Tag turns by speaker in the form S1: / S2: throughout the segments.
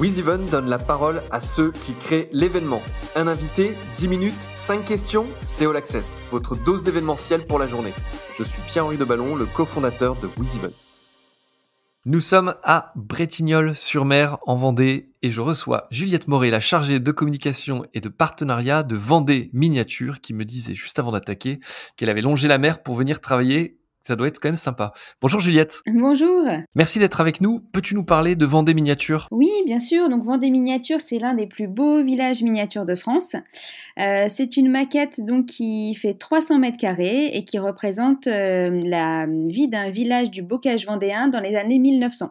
S1: WizEven donne la parole à ceux qui créent l'événement. Un invité, 10 minutes, 5 questions, c'est All Access, votre dose d'événementiel pour la journée. Je suis Pierre-Henri Deballon, le cofondateur de WizEven. Nous sommes à Bretignolles-sur-Mer en Vendée et je reçois Juliette Moret, la chargée de communication et de partenariat de Vendée Miniature, qui me disait juste avant d'attaquer qu'elle avait longé la mer pour venir travailler. Ça doit être quand même sympa. Bonjour Juliette.
S2: Bonjour.
S1: Merci d'être avec nous. Peux-tu nous parler de Vendée Miniature ?
S2: Oui, bien sûr. Donc Vendée Miniature, c'est l'un des plus beaux villages miniatures de France. C'est une maquette donc qui fait 300 mètres carrés et qui représente la vie d'un village du bocage vendéen dans les années 1900.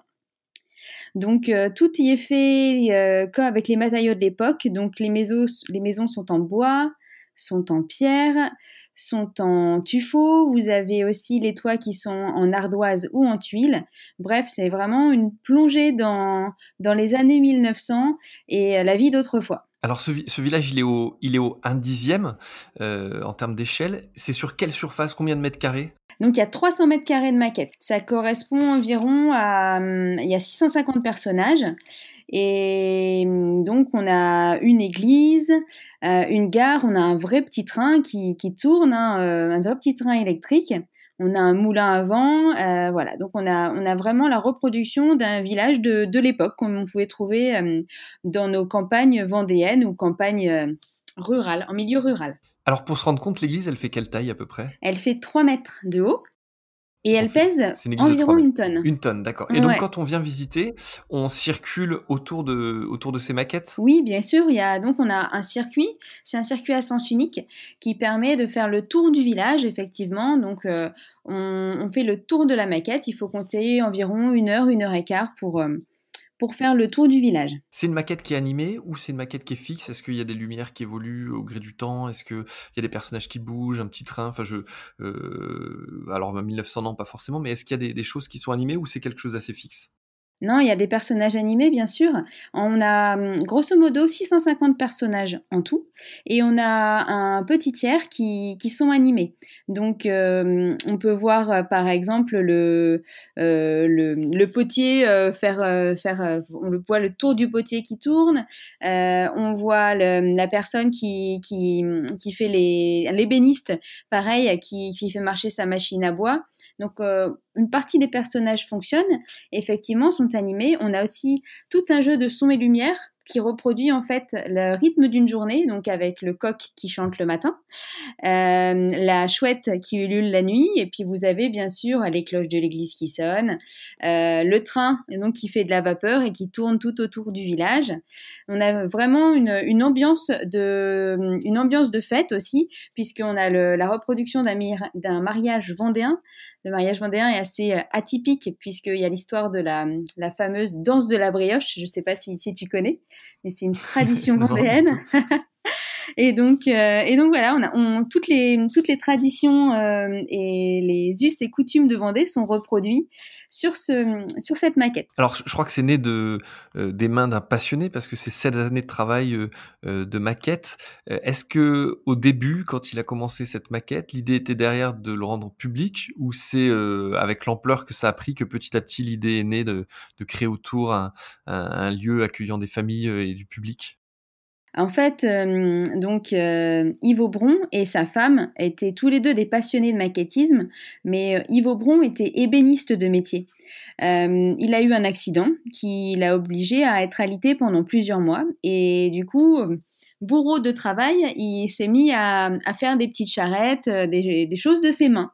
S2: Donc tout y est fait comme avec les matériaux de l'époque. Donc les maisons sont en bois, sont en pierre, sont en tuffeau. Vous avez aussi les toits qui sont en ardoise ou en tuile. Bref, c'est vraiment une plongée dans les années 1900 et la vie d'autrefois.
S1: Alors ce village, il est au 1/10 en termes d'échelle. C'est sur quelle surface ? Combien de mètres carrés ?
S2: Donc il y a 300 mètres carrés de maquette. Ça correspond environ à... il y a 650 personnages. Et donc on a une église, une gare, on a un vrai petit train qui tourne, un vrai petit train électrique. On a un moulin à vent, voilà. Donc on a vraiment la reproduction d'un village de l'époque, comme on pouvait trouver dans nos campagnes vendéennes ou campagnes rurales, en milieu rural.
S1: Alors pour se rendre compte, l'église, elle fait quelle taille à peu près ?
S2: Elle fait 3 mètres de haut. Et elle pèse
S1: C'est une église de 3
S2: environ
S1: mètres.
S2: une tonne.
S1: Une tonne, d'accord. Et
S2: Ouais.
S1: donc quand on vient visiter, on circule autour de ces maquettes ?
S2: Oui, bien sûr. On a un circuit. C'est un circuit à sens unique qui permet de faire le tour du village, effectivement. Donc, on fait le tour de la maquette. Il faut compter environ 1 heure et quart pour faire le tour du village.
S1: C'est une maquette qui est animée ou c'est une maquette qui est fixe ? Est-ce qu'il y a des lumières qui évoluent au gré du temps ? Est-ce qu'il y a des personnages qui bougent, un petit train ? Enfin, alors 1900 non, pas forcément, mais est-ce qu'il y a des choses qui sont animées ou c'est quelque chose d'assez fixe ?
S2: Non, il y a des personnages animés, bien sûr. On a grosso modo 650 personnages en tout. Et on a un petit tiers qui sont animés. Donc, on peut voir, par exemple, le potier on le voit le tour du potier qui tourne. On voit la personne qui fait l'ébéniste, pareil, qui fait marcher sa machine à bois. Donc, une partie des personnages fonctionnent, effectivement, sont animés. On a aussi tout un jeu de son et lumière qui reproduit en fait le rythme d'une journée, donc avec le coq qui chante le matin, la chouette qui ulule la nuit, et puis vous avez bien sûr les cloches de l'église qui sonnent, le train donc qui fait de la vapeur et qui tourne tout autour du village. On a vraiment une ambiance de fête aussi, puisqu'on a la reproduction d'un mariage vendéen. Le mariage vendéen est assez atypique puisqu'il y a l'histoire de la fameuse danse de la brioche. Je ne sais pas si tu connais, mais c'est une tradition vendéenne. Et donc voilà, toutes les traditions et les us et coutumes de Vendée sont reproduits sur cette maquette.
S1: Alors, je crois que c'est né des mains d'un passionné parce que c'est 7 années de travail de maquette. Est-ce que au début, quand il a commencé cette maquette, l'idée était derrière de le rendre public ou c'est avec l'ampleur que ça a pris que petit à petit l'idée est née de créer autour un lieu accueillant des familles et du public ?
S2: En fait, Yves Aubron et sa femme étaient tous les deux des passionnés de maquettisme, mais Yves Aubron était ébéniste de métier. Il a eu un accident qui l'a obligé à être alité pendant plusieurs mois et du coup, bourreau de travail, il s'est mis à faire des petites charrettes, des choses de ses mains.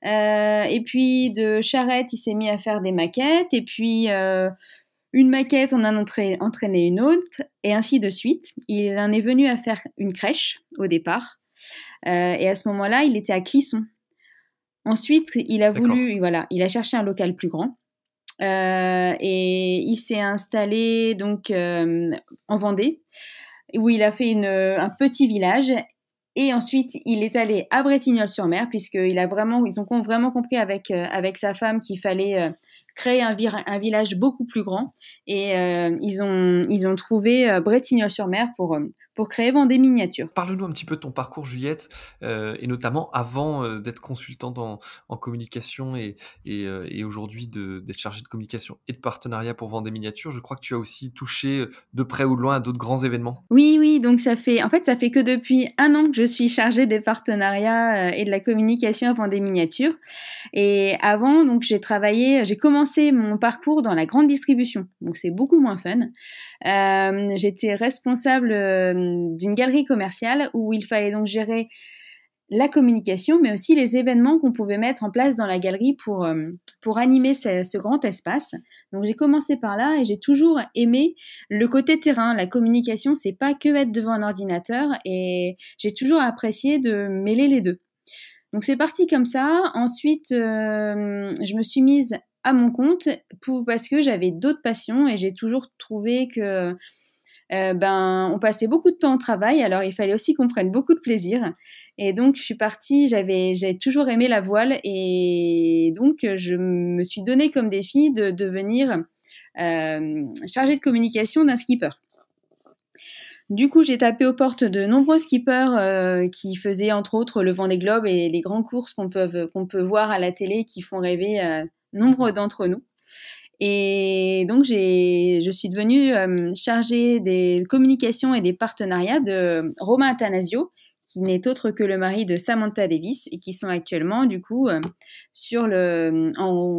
S2: Et puis de charrettes, il s'est mis à faire des maquettes et puis une maquette en a entraîné une autre, et ainsi de suite. Il en est venu à faire une crèche, au départ. Et à ce moment-là, il était à Clisson. Ensuite, il a cherché un local plus grand. Et il s'est installé donc en Vendée, où il a fait un petit village. Et ensuite, il est allé à Bretignolles-sur-Mer, puisqu'ils ont vraiment compris avec sa femme qu'il fallait créer un village beaucoup plus grand. Et ils ont trouvé Brétignon-sur-Mer pour créer Vendée Miniature.
S1: Parle-nous un petit peu de ton parcours, Juliette, et notamment avant d'être consultante en communication et aujourd'hui d'être chargée de communication et de partenariat pour Vendée Miniature. Je crois que tu as aussi touché de près ou de loin à d'autres grands événements.
S2: Oui, donc ça fait que depuis 1 an que je suis chargée des partenariats et de la communication à Vendée Miniature. Et avant, donc j'ai commencé mon parcours dans la grande distribution, donc c'est beaucoup moins fun. J'étais responsable d'une galerie commerciale où il fallait donc gérer la communication, mais aussi les événements qu'on pouvait mettre en place dans la galerie pour animer ce grand espace. Donc j'ai commencé par là et j'ai toujours aimé le côté terrain. La communication, c'est pas que être devant un ordinateur, et j'ai toujours apprécié de mêler les deux. Donc c'est parti comme ça. Ensuite, je me suis mise à mon compte parce que j'avais d'autres passions et j'ai toujours trouvé que on passait beaucoup de temps au travail, alors il fallait aussi qu'on prenne beaucoup de plaisir. Et donc je suis partie, j'ai toujours aimé la voile, et donc je me suis donné comme défi de devenir chargée de communication d'un skipper. Du coup, j'ai tapé aux portes de nombreux skippers qui faisaient entre autres le Vendée Globe et les grandes courses qu'on peut voir à la télé, qui font rêver nombre d'entre nous. Et donc, je suis devenue chargée des communications et des partenariats de Romain Attanasio, qui n'est autre que le mari de Samantha Davis, et qui sont actuellement, du coup, en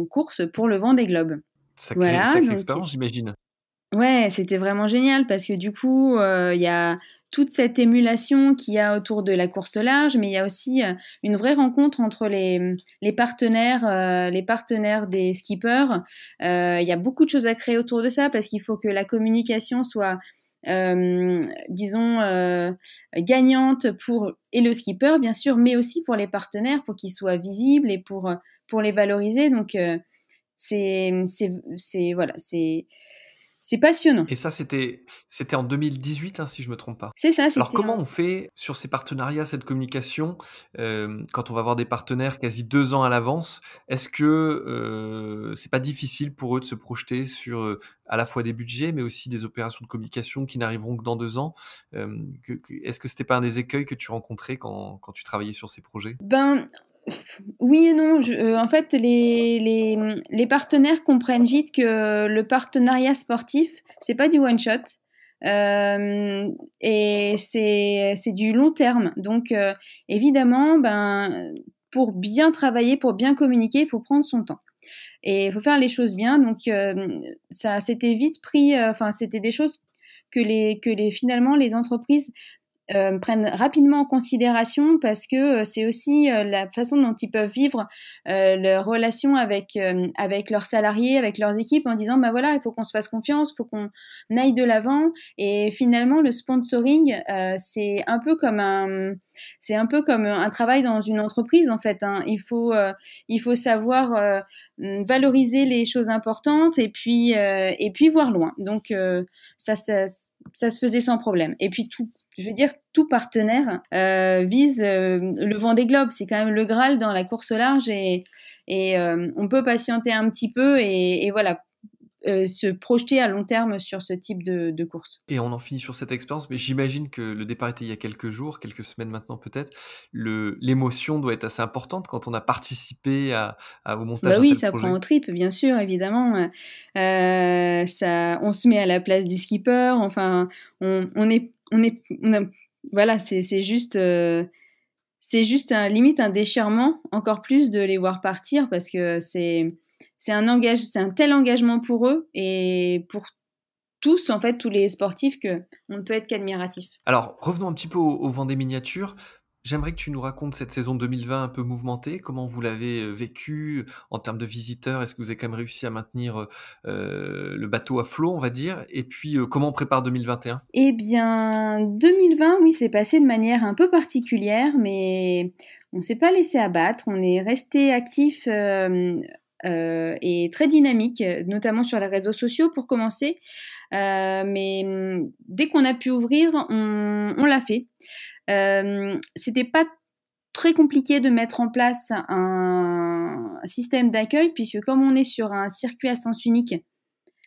S2: course pour le Vendée Globe.
S1: Sacrée expérience, j'imagine.
S2: Ouais, c'était vraiment génial parce que du coup, il y a toute cette émulation qu'il y a autour de la course large, mais il y a aussi une vraie rencontre entre les partenaires des skippers. Il y a beaucoup de choses à créer autour de ça parce qu'il faut que la communication soit, gagnante et le skipper, bien sûr, mais aussi pour les partenaires, pour qu'ils soient visibles et pour les valoriser. Donc, c'est passionnant.
S1: Et ça, c'était en 2018, si je me trompe pas.
S2: C'est ça.
S1: Alors, comment on fait sur ces partenariats, cette communication, quand on va avoir des partenaires quasi 2 ans à l'avance? Est-ce que c'est pas difficile pour eux de se projeter sur à la fois des budgets, mais aussi des opérations de communication qui n'arriveront que dans 2 ans? Est-ce que c'était pas un des écueils que tu rencontrais quand tu travaillais sur ces projets?
S2: Oui et non. En fait, les partenaires comprennent vite que le partenariat sportif, c'est pas du one shot. Et c'est du long terme. Donc, évidemment, pour bien travailler, pour bien communiquer, il faut prendre son temps. Et il faut faire les choses bien. Donc, ça s'était vite pris. C'était des choses que finalement les entreprises prennent rapidement en considération, parce que c'est aussi la façon dont ils peuvent vivre leur relation avec leurs salariés, avec leurs équipes, en disant voilà, il faut qu'on se fasse confiance, il faut qu'on aille de l'avant. Et finalement, le sponsoring, c'est un peu comme un travail dans une entreprise, en fait. Il faut savoir valoriser les choses importantes et puis voir loin. Donc ça se faisait sans problème. Et puis tout partenaire vise le Vendée Globe. C'est quand même le Graal dans la course large, et on peut patienter un petit peu et voilà, se projeter à long terme sur ce type de course.
S1: Et on en finit sur cette expérience, mais j'imagine que le départ était il y a quelques jours, quelques semaines maintenant peut-être. L'émotion doit être assez importante quand on a participé au montage d'un tel projet.
S2: Oui, ça prend aux tripes, bien sûr, évidemment. On se met à la place du skipper. Enfin, voilà, c'est juste limite un déchirement, encore plus, de les voir partir, parce que c'est un tel engagement pour eux et pour tous, en fait, tous les sportifs, que on ne peut être qu'admiratif.
S1: Alors, revenons un petit peu au Vendée Miniature. J'aimerais que tu nous racontes cette saison 2020 un peu mouvementée. Comment vous l'avez vécue en termes de visiteurs? Est-ce que vous avez quand même réussi à maintenir le bateau à flot, on va dire? Et puis, comment on prépare 2021?
S2: Eh bien, 2020, oui, c'est passé de manière un peu particulière, mais on ne s'est pas laissé abattre. On est resté actif et très dynamique, notamment sur les réseaux sociaux pour commencer. Mais dès qu'on a pu ouvrir, on l'a fait. C'était pas très compliqué de mettre en place un système d'accueil, puisque comme on est sur un circuit à sens unique,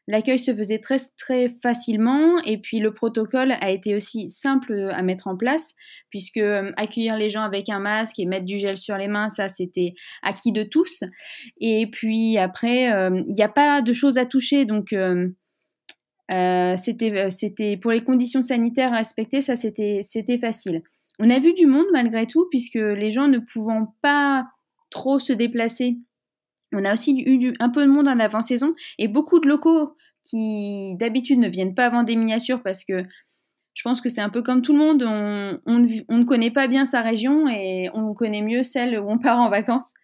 S2: l'accueil se faisait très, très facilement, et puis le protocole a été aussi simple à mettre en place, puisque accueillir les gens avec un masque et mettre du gel sur les mains, ça c'était acquis de tous. Et puis après, il n'y a pas de choses à toucher, donc c'était pour les conditions sanitaires à respecter, ça c'était facile. On a vu du monde malgré tout, puisque les gens ne pouvant pas trop se déplacer, on a aussi eu un peu de monde en avant-saison et beaucoup de locaux qui d'habitude ne viennent pas avant des miniatures, parce que je pense que c'est un peu comme tout le monde, on ne connaît pas bien sa région et on connaît mieux celle où on part en vacances.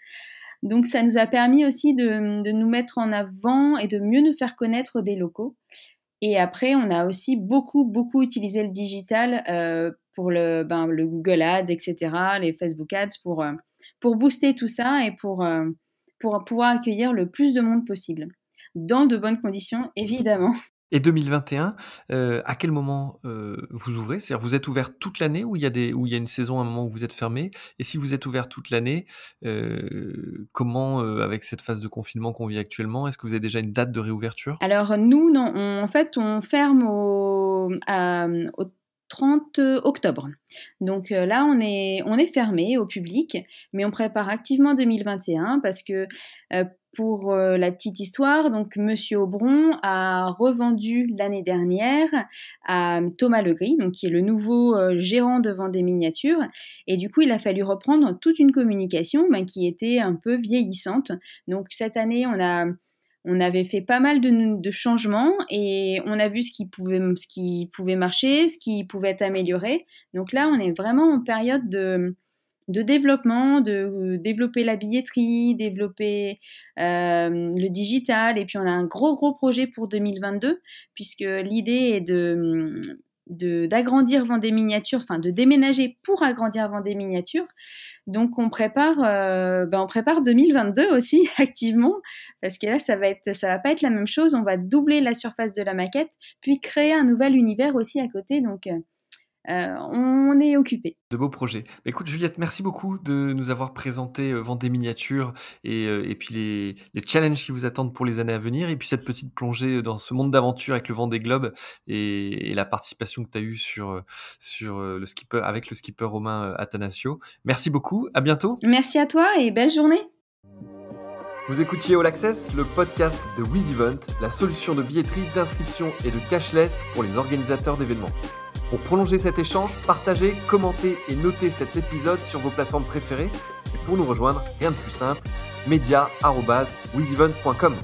S2: Donc ça nous a permis aussi de nous mettre en avant et de mieux nous faire connaître des locaux. Et après, on a aussi beaucoup utilisé le digital pour le Google Ads, etc., les Facebook Ads pour booster tout ça et pour pouvoir accueillir le plus de monde possible, dans de bonnes conditions, évidemment.
S1: Et 2021, à quel moment vous ouvrez ? C'est-à-dire, vous êtes ouvert toute l'année ou il y a une saison, un moment où vous êtes fermé ? Et si vous êtes ouvert toute l'année, comment, avec cette phase de confinement qu'on vit actuellement, est-ce que vous avez déjà une date de réouverture ?
S2: Alors nous, non, en fait, on ferme au 30 octobre. Donc là, on est fermé au public, mais on prépare activement 2021 parce que pour la petite histoire, donc Monsieur Aubron a revendu l'année dernière à Thomas Legris, donc qui est le nouveau gérant de Vendée Miniature, et du coup il a fallu reprendre toute une communication qui était un peu vieillissante. Donc cette année on avait fait pas mal de changements et on a vu ce qui pouvait marcher, ce qui pouvait être amélioré. Donc là, on est vraiment en période de développement, de développer la billetterie, développer le digital. Et puis, on a un gros projet pour 2022, puisque l'idée est d'agrandir Vendée Miniature, enfin de déménager pour agrandir Vendée Miniature. Donc on prépare 2022 aussi activement, parce que là ça va pas être la même chose. On va doubler la surface de la maquette, puis créer un nouvel univers aussi à côté. Donc on est occupé.
S1: De beaux projets. Écoute Juliette, merci beaucoup de nous avoir présenté Vendée Miniature et puis les challenges qui vous attendent pour les années à venir, et puis cette petite plongée dans ce monde d'aventure avec le Vendée Globe et la participation que tu as eue sur le skipper, avec le skipper Romain Attanasio. Merci beaucoup, à bientôt.
S2: Merci à toi et belle journée.
S1: Vous écoutiez All Access, le podcast de WizEvent, la solution de billetterie, d'inscription et de cashless pour les organisateurs d'événements. Pour prolonger cet échange, partagez, commentez et notez cet épisode sur vos plateformes préférées. Et pour nous rejoindre, rien de plus simple, media@wizevent.com.